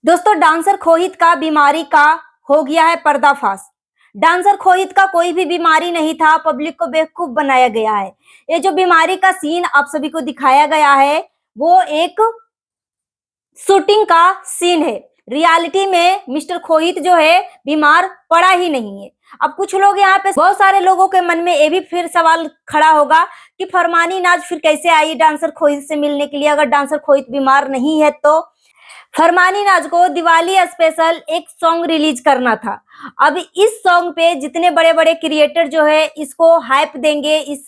दोस्तों, डांसर खोहित का बीमारी का हो गया है पर्दाफाश। डांसर खोहित का कोई भी बीमारी नहीं था, पब्लिक को बेवकूफ बनाया गया है। ये जो बीमारी का सीन आप सभी को दिखाया गया है, वो एक शूटिंग का सीन है। रियलिटी में मिस्टर खोहित जो है बीमार पड़ा ही नहीं है। अब कुछ लोग यहाँ पे, बहुत सारे लोगों के मन में ये भी फिर सवाल खड़ा होगा कि फरमानी नाज फिर कैसे आई डांसर खोहित से मिलने के लिए, अगर डांसर खोहित बीमार नहीं है तो। फरमानी नाज को दिवाली स्पेशल एक सॉन्ग रिलीज करना था। अब इस सॉन्ग पे जितने बड़े बड़े क्रिएटर जो है इसको हाइप देंगे, इस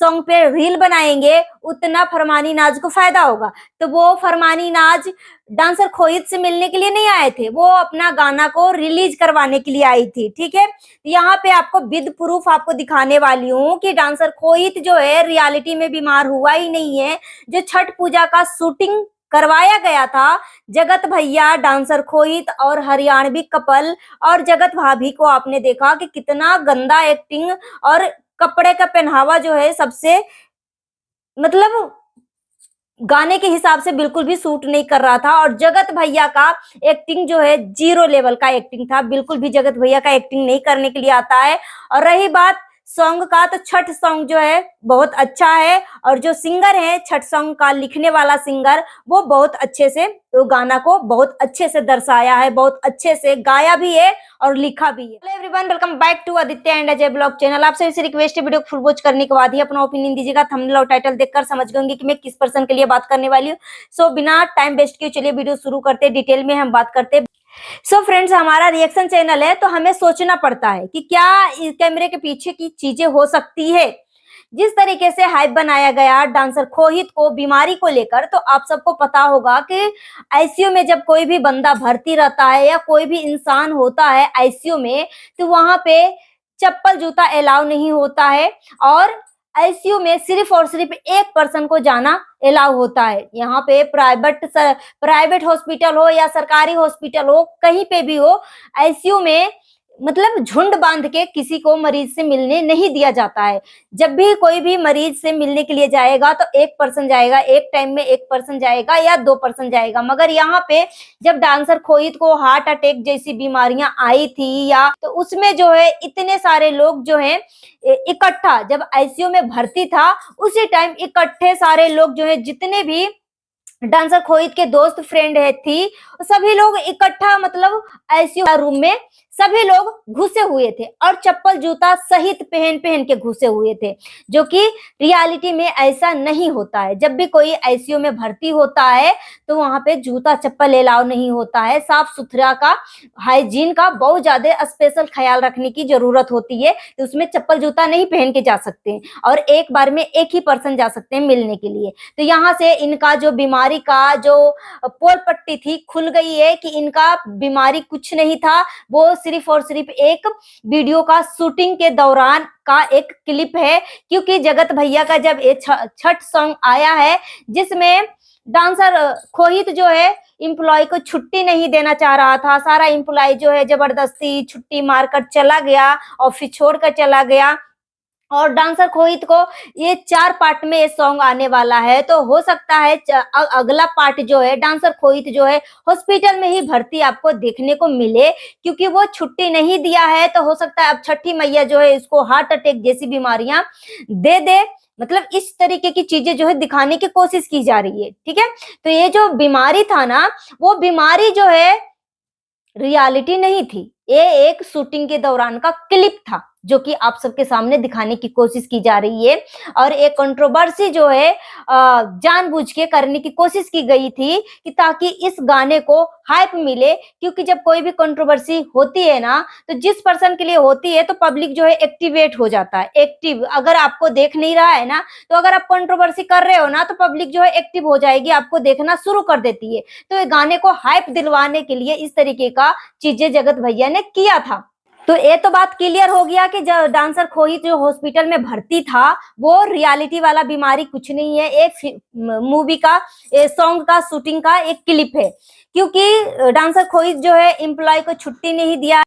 सॉन्ग पे रील बनाएंगे, उतना फरमानी नाज को फायदा होगा। तो वो फरमानी नाज डांसर खोहित से मिलने के लिए नहीं आए थे, वो अपना गाना को रिलीज करवाने के लिए आई थी। ठीक है, यहाँ पे आपको विद प्रूफ आपको दिखाने वाली हूँ कि डांसर खोहित जो है रियलिटी में बीमार हुआ ही नहीं है। जो छठ पूजा का शूटिंग करवाया गया था, जगत भैया, डांसर खोहित और हरियाणवी कपल और जगत भाभी को आपने देखा कि कितना गंदा एक्टिंग और कपड़े का पहनावा जो है सबसे, मतलब गाने के हिसाब से बिल्कुल भी सूट नहीं कर रहा था। और जगत भैया का एक्टिंग जो है जीरो लेवल का एक्टिंग था, बिल्कुल भी जगत भैया का एक्टिंग नहीं करने के लिए आता है। और रही बात सॉन्ग का, तो छठ सॉन्ग जो है बहुत अच्छा है, और जो सिंगर है छठ सॉन्ग का लिखने वाला सिंगर, वो बहुत अच्छे से वो गाना को बहुत अच्छे से दर्शाया है, बहुत अच्छे से गाया भी है और लिखा भी है। Hello everyone, welcome back to Aditya and Ajay blog channel. आपसे इसे रिक्वेस्ट है, वीडियो को फुल वॉच करने के बाद ही अपना ओपिनियन दीजिएगा। थंबनेल और टाइटल देखकर समझ गएंगे कि मैं किस पर्सन के लिए बात करने वाली हूँ। सो बिना टाइम वेस्ट किए चलिए वीडियो शुरू करते, डिटेल में हम बात करते। सो फ्रेंड्स, हमारा रिएक्शन चैनल है तो हमें सोचना पड़ता है कि क्या इस कैमरे के पीछे की चीजें हो सकती है। जिस तरीके से हाइप बनाया गया डांसर खोहित को बीमारी को लेकर, तो आप सबको पता होगा कि आईसीयू में जब कोई भी बंदा भर्ती रहता है या कोई भी इंसान होता है आईसीयू में, तो वहां पे चप्पल जूता अलाउ नहीं होता है, और आईसीयू में सिर्फ और सिर्फ एक पर्सन को जाना अलाउ होता है। यहाँ पे प्राइवेट हॉस्पिटल हो या सरकारी हॉस्पिटल हो, कहीं पे भी हो, आईसीयू में मतलब झुंड बांध के किसी को मरीज से मिलने नहीं दिया जाता है। जब भी कोई भी मरीज से मिलने के लिए जाएगा तो एक पर्सन जाएगा, एक टाइम में एक पर्सन जाएगा या दो पर्सन जाएगा। मगर यहाँ पे जब डांसर खोहित को हार्ट अटैक जैसी बीमारियां आई थी, या तो उसमें जो है इतने सारे लोग जो है इकट्ठा, जब आईसीयू में भर्ती था उसी टाइम इकट्ठे सारे लोग जो है, जितने भी डांसर खोहित के दोस्त फ्रेंड है थी, सभी लोग इकट्ठा, मतलब आईसीयू रूम में सभी लोग घुसे हुए थे और चप्पल जूता सहित पहन पहन के घुसे हुए थे, जो कि रियलिटी में ऐसा नहीं होता है। जब भी कोई आईसीयू में भर्ती होता है तो वहां पे जूता चप्पल अलाउ नहीं होता है। साफ सुथरा का, हाइजीन का बहुत ज्यादा स्पेशल ख्याल रखने की जरूरत होती है। तो उसमें चप्पल जूता नहीं पहन के जा सकते हैं, और एक बार में एक ही पर्सन जा सकते हैं मिलने के लिए। तो यहाँ से इनका जो बीमारी का जो पोल पट्टी थी खुल गई है कि इनका बीमारी कुछ नहीं था, वो सिर्फ और सिर्फ एक वीडियो का शूटिंग के दौरान का एक क्लिप है। क्योंकि जगत भैया का जब ये छठ सॉन्ग आया है, जिसमें डांसर खोहित जो है एम्प्लॉय को छुट्टी नहीं देना चाह रहा था, सारा एम्प्लॉय जो है जबरदस्ती छुट्टी मारकर चला गया, ऑफिस छोड़कर चला गया। और डांसर खोहित को ये 4 पार्ट में ये सॉन्ग आने वाला है, तो हो सकता है अगला पार्ट जो है डांसर खोहित जो है हॉस्पिटल में ही भर्ती आपको देखने को मिले, क्योंकि वो छुट्टी नहीं दिया है। तो हो सकता है अब छठी मैया जो है इसको हार्ट अटैक जैसी बीमारियां दे दे, मतलब इस तरीके की चीजें जो है दिखाने की कोशिश की जा रही है। ठीक है, तो ये जो बीमारी था ना, वो बीमारी जो है रियलिटी नहीं थी, ये एक शूटिंग के दौरान का क्लिप था, जो कि आप सबके सामने दिखाने की कोशिश की जा रही है। और एक कंट्रोवर्सी जो है जानबूझ के करने की कोशिश की गई थी कि ताकि इस गाने को हाइप मिले। क्योंकि जब कोई भी कंट्रोवर्सी होती है ना, तो जिस पर्सन के लिए होती है तो पब्लिक जो है एक्टिवेट हो जाता है। एक्टिव, अगर आपको देख नहीं रहा है ना, तो अगर आप कंट्रोवर्सी कर रहे हो ना, तो पब्लिक जो है एक्टिव हो जाएगी, आपको देखना शुरू कर देती है। तो ये गाने को हाइप दिलवाने के लिए इस तरीके का चीजें जगत भैया ने किया था। तो ये तो बात क्लियर हो गया कि जो डांसर खोहित जो हॉस्पिटल में भर्ती था, वो रियलिटी वाला बीमारी कुछ नहीं है, एक मूवी का सॉन्ग का शूटिंग का एक क्लिप है। क्योंकि डांसर खोहित जो है एम्प्लॉय को छुट्टी नहीं दिया,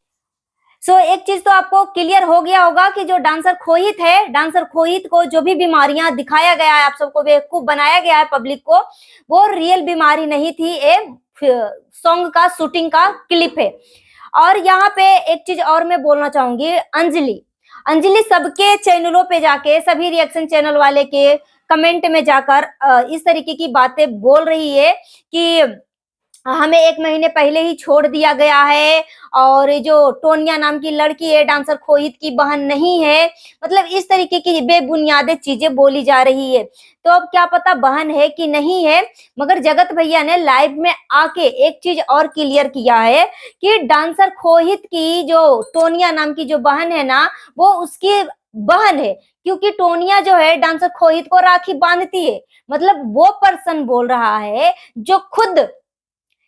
सो एक चीज तो आपको क्लियर हो गया होगा कि जो डांसर खोहित है, डांसर खोहित को जो भी बीमारियां दिखाया गया है, आप सबको बेवकूफ बनाया गया है पब्लिक को, वो रियल बीमारी नहीं थी, सॉन्ग का शूटिंग का क्लिप है। और यहाँ पे एक चीज और मैं बोलना चाहूंगी, अंजलि अंजलि सबके चैनलों पे जाके, सभी रिएक्शन चैनल वाले के कमेंट में जाकर इस तरीके की बातें बोल रही है कि हमें 1 महीने पहले ही छोड़ दिया गया है, और ये जो टोनिया नाम की लड़की है डांसर खोहित की बहन नहीं है। मतलब इस तरीके की बेबुनियाद चीजें बोली जा रही है। तो अब क्या पता बहन है कि नहीं है, मगर जगत भैया ने लाइव में आके एक चीज और क्लियर किया है कि डांसर खोहित की जो टोनिया नाम की जो बहन है ना, वो उसकी बहन है, क्योंकि टोनिया जो है डांसर खोहित को राखी बांधती है। मतलब वो पर्सन बोल रहा है जो खुद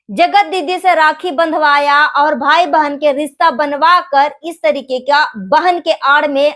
जगत दीदी से राखी बंधवाया और भाई बहन के रिश्ता बनवा कर इस तरीके का बहन के आड़ में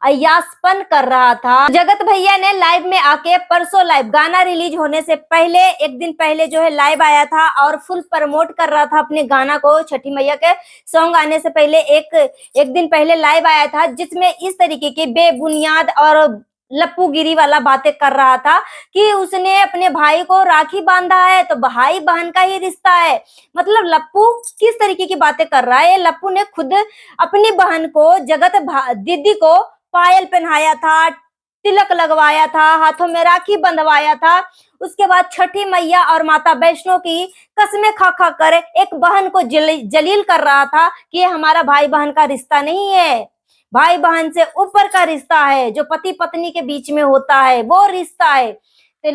अयासपन कर रहा था। जगत भैया ने लाइव में आके परसों लाइव गाना रिलीज होने से पहले 1 दिन पहले जो है लाइव आया था और फुल प्रमोट कर रहा था अपने गाना को। छठी मैया के सॉन्ग आने से पहले एक दिन पहले लाइव आया था, जिसमें इस तरीके की बेबुनियाद और लप्पूगिरी वाला बातें कर रहा था कि उसने अपने भाई को राखी बांधा है तो भाई बहन का ही रिश्ता है। मतलब लप्पू किस तरीके की बातें कर रहा है। लप्पू ने खुद अपनी बहन को जगत दीदी को पायल पहनाया था, तिलक लगवाया था, हाथों में राखी बंधवाया था। उसके बाद छठी मैया और माता वैष्णो की कसमें खा खा कर एक बहन को जलील कर रहा था कि ये हमारा भाई बहन का रिश्ता नहीं है, भाई बहन से ऊपर का रिश्ता है, जो पति पत्नी के बीच में होता है वो रिश्ता है। तो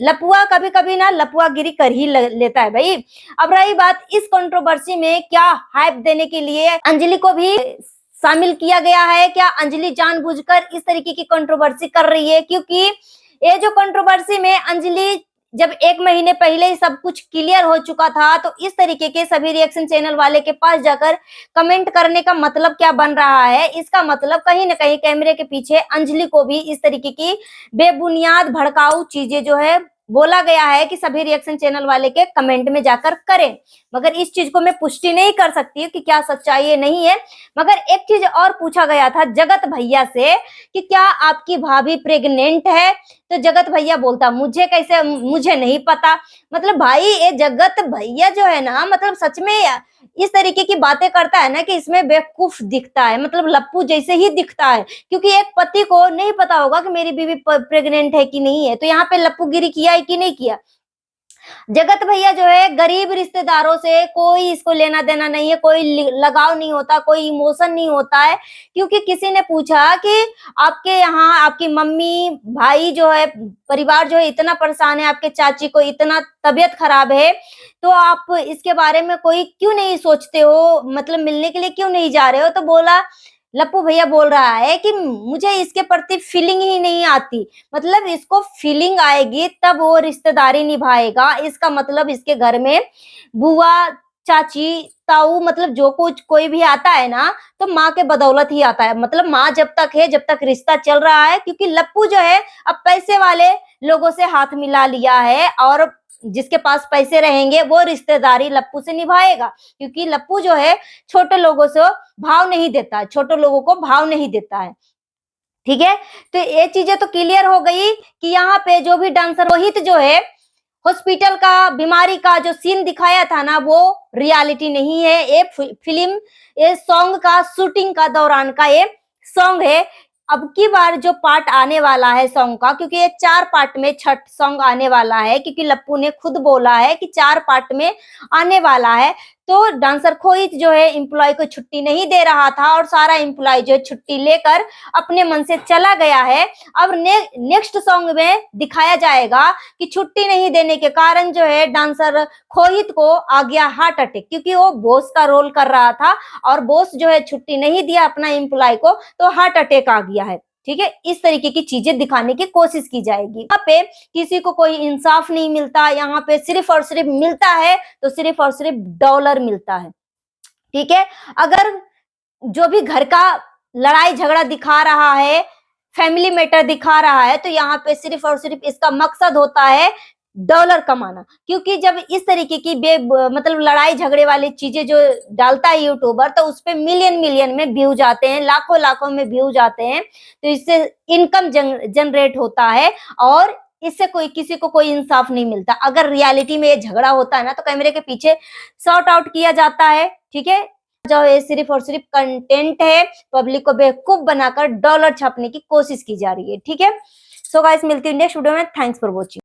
लपुआ कभी कभी ना लपुआ गिरी कर ही लेता है भाई। अब रही बात इस कंट्रोवर्सी में क्या हाइप देने के लिए अंजलि को भी शामिल किया गया है, क्या अंजलि जानबूझकर इस तरीके की कंट्रोवर्सी कर रही है? क्योंकि ये जो कंट्रोवर्सी में अंजलि जब 1 महीने पहले ही सब कुछ क्लियर हो चुका था, तो इस तरीके के सभी रिएक्शन चैनल वाले के पास जाकर कमेंट करने का मतलब क्या बन रहा है? इसका मतलब कहीं ना कहीं कैमरे के पीछे अंजलि को भी इस तरीके की बेबुनियाद भड़काऊ चीजें जो है बोला गया है कि सभी रिएक्शन चैनल वाले के कमेंट में जाकर करें। मगर इस चीज को मैं पुष्टि नहीं कर सकती कि क्या सच्चाई है नहीं है। मगर एक चीज और पूछा गया था जगत भैया से कि क्या आपकी भाभी प्रेग्नेंट है? तो जगत भैया बोलता मुझे कैसे, मुझे नहीं पता। मतलब भाई ये जगत भैया जो है ना, मतलब सच में इस तरीके की बातें करता है ना कि इसमें बेवकूफ दिखता है, मतलब लप्पू जैसे ही दिखता है। क्योंकि एक पति को नहीं पता होगा कि मेरी बीवी प्रेग्नेंट है कि नहीं है, तो यहाँ पे लप्पूगिरी किया है कि नहीं किया। जगत भैया जो है गरीब रिश्तेदारों से कोई इसको लेना देना नहीं है, कोई लगाव नहीं होता, कोई इमोशन नहीं होता है। क्योंकि किसी ने पूछा कि आपके यहाँ आपकी मम्मी भाई जो है परिवार जो है इतना परेशान है, आपके चाची को इतना तबीयत खराब है, तो आप इसके बारे में कोई क्यों नहीं सोचते हो, मतलब मिलने के लिए क्यों नहीं जा रहे हो? तो बोला लप्पू भैया बोल रहा है कि मुझे इसके प्रति फीलिंग ही नहीं आती। मतलब इसको फीलिंग आएगी तब वो रिश्तेदारी निभाएगा। इसका मतलब इसके घर में बुआ चाची ताऊ मतलब जो कुछ कोई भी आता है ना, तो माँ के बदौलत ही आता है। मतलब माँ जब तक है, जब तक रिश्ता चल रहा है। क्योंकि लप्पू जो है अब पैसे वाले लोगों से हाथ मिला लिया है, और जिसके पास पैसे रहेंगे वो रिश्तेदारी लप्पू से निभाएगा। क्योंकि लप्पू जो है छोटे लोगों से भाव नहीं देता है, छोटे लोगों को भाव नहीं देता है। ठीक है, तो ये चीजें तो क्लियर हो गई कि यहाँ पे जो भी डांसर रोहित जो है हॉस्पिटल का बीमारी का जो सीन दिखाया था ना, वो रियलिटी नहीं है। ये फिल्म, ये सॉन्ग का शूटिंग का दौरान का ये सॉन्ग है। अब की बार जो पार्ट आने वाला है सॉन्ग का, क्योंकि ये 4 पार्ट में छठ सॉन्ग आने वाला है, क्योंकि लप्पू ने खुद बोला है कि 4 पार्ट में आने वाला है। तो डांसर खोहित जो है एम्प्लॉय को छुट्टी नहीं दे रहा था, और सारा एम्प्लॉय जो है छुट्टी लेकर अपने मन से चला गया है। अब नेक्स्ट सॉन्ग में दिखाया जाएगा कि छुट्टी नहीं देने के कारण जो है डांसर खोहित को आ गया हार्ट अटैक, क्योंकि वो बॉस का रोल कर रहा था और बॉस जो है छुट्टी नहीं दिया अपना एम्प्लॉय को, तो हार्ट अटैक आ गया है। ठीक है, इस तरीके की चीजें दिखाने की कोशिश की जाएगी। यहाँ पे किसी को कोई इंसाफ नहीं मिलता, यहाँ पे सिर्फ और सिर्फ मिलता है तो सिर्फ और सिर्फ डॉलर मिलता है। ठीक है, अगर जो भी घर का लड़ाई झगड़ा दिखा रहा है, फैमिली मैटर दिखा रहा है, तो यहाँ पे सिर्फ और सिर्फ इसका मकसद होता है डॉलर कमाना। क्योंकि जब इस तरीके की मतलब लड़ाई झगड़े वाली चीजें जो डालता है यूट्यूबर, तो उस पे मिलियन मिलियन में व्यूज आते हैं, लाखों लाखों में व्यूज आते हैं, तो इससे इनकम जनरेट होता है और इससे कोई किसी को कोई इंसाफ नहीं मिलता। अगर रियलिटी में ये झगड़ा होता है ना, तो कैमरे के पीछे सॉर्ट आउट किया जाता है, ठीक है। जो ये सिर्फ और सिर्फ कंटेंट है, पब्लिक को बेवकूफ बनाकर डॉलर छापने की कोशिश की जा रही है, ठीक है। सो गाइस, मिलती हूँ नेक्स्ट वीडियो में। Thanks for watching.